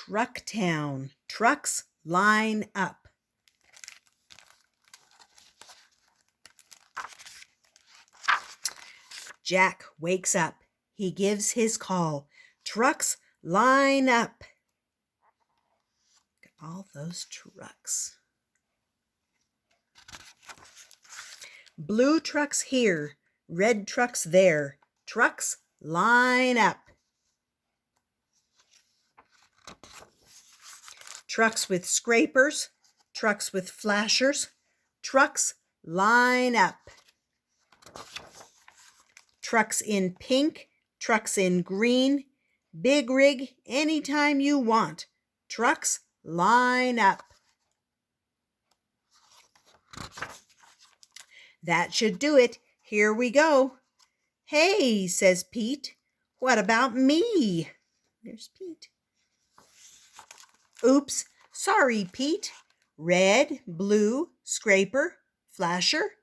Trucktown. Trucks line up. Jack wakes up. He gives his call. Trucks line up. Look at all those trucks. Blue trucks here, red trucks there. Trucks line up. Trucks with scrapers, trucks with flashers. Trucks line up. Trucks in pink, trucks in green. Big rig anytime you want. Trucks line up. That should do it. Here we go. Hey, says Pete. What about me? There's Pete. Oops, sorry, Pete. Red, blue, scraper, flasher.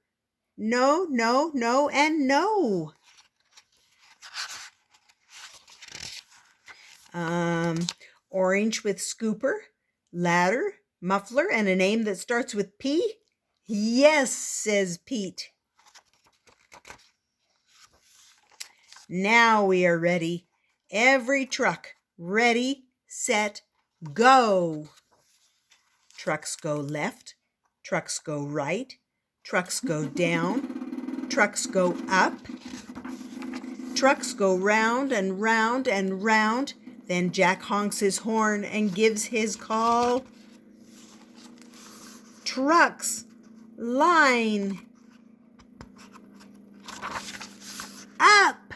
No, no, no, and no. Orange with scooper, ladder, muffler, and a name that starts with P? Yes, says Pete. Now we are ready. Every truck ready, set, go. Trucks go left, trucks go right, trucks go down, trucks go up, trucks go round and round and round. Then Jack honks his horn and gives his call. Trucks line up.